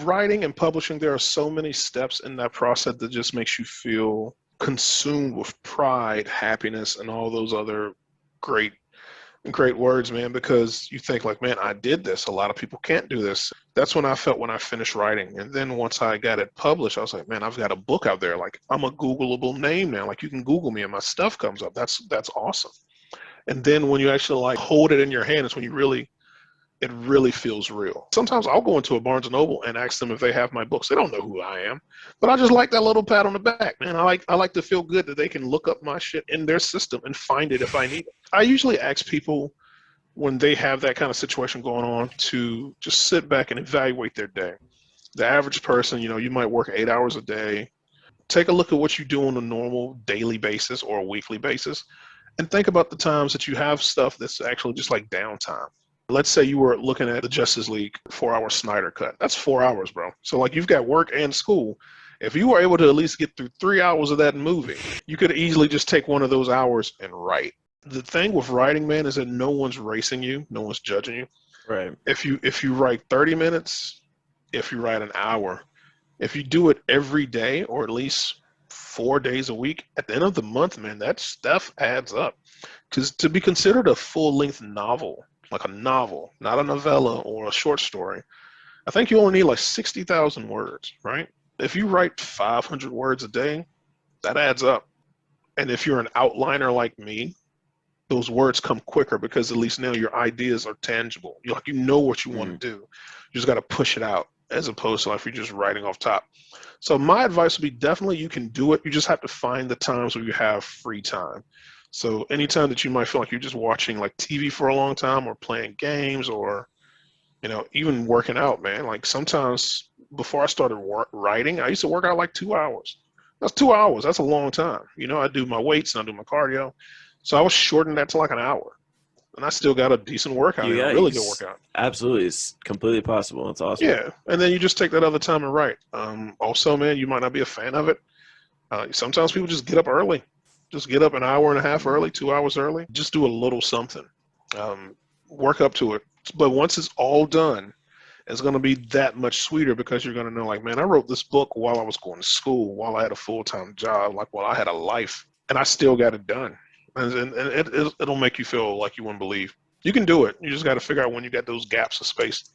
writing and publishing, there are so many steps in that process that just makes you feel consumed with pride, happiness, and all those other great words, man, because you think like, man, I did this. A lot of people can't do this. That's when I felt when I finished writing. And then once I got it published, I was like, man, I've got a book out there. Like, I'm a Googleable name now. Like, you can Google me and my stuff comes up. That's awesome. And then when you actually like hold it in your hand, it's when it really feels real. Sometimes I'll go into a Barnes and Noble and ask them if they have my books. They don't know who I am, but I just like that little pat on the back, man. I like to feel good that they can look up my shit in their system and find it if I need it. I usually ask people when they have that kind of situation going on to just sit back and evaluate their day. The average person, you might work 8 hours a day. Take a look at what you do on a normal daily basis or a weekly basis, and think about the times that you have stuff that's actually just like downtime. Let's say you were looking at the Justice League 4-hour Snyder cut. That's 4 hours, bro. So like you've got work and school. If you were able to at least get through 3 hours of that movie, you could easily just take one of those hours and write. The thing with writing, man, is that no one's racing you. No one's judging you. Right. If you write 30 minutes, if you write an hour, if you do it every day or at least 4 days a week, at the end of the month, man, that stuff adds up. Because to be considered a full-length novel, like a novel, not a novella or a short story, I think you only need like 60,000 words, right? If you write 500 words a day, that adds up. And if you're an outliner like me, those words come quicker because at least now your ideas are tangible. You know what you want to do. You just got to push it out as opposed to like if you're just writing off top. So my advice would be definitely you can do it. You just have to find the times where you have free time. So anytime that you might feel like you're just watching like TV for a long time or playing games or, even working out, man. Like sometimes before I started writing, I used to work out like 2 hours. That's 2 hours. That's a long time. I do my weights and I do my cardio. So I was shortening that to like an hour. And I still got a decent workout, a really good workout. Absolutely. It's completely possible. It's awesome. Yeah. And then you just take that other time and write. Also, man, you might not be a fan of it. Sometimes people just get up early. Just get up an hour and a half early, 2 hours early. Just do a little something. Work up to it. But once it's all done, it's going to be that much sweeter because you're going to know, like, man, I wrote this book while I was going to school, while I had a full-time job, like while I had a life, and I still got it done. And it'll make you feel like you wouldn't believe. You can do it. You just got to figure out when you got those gaps of space.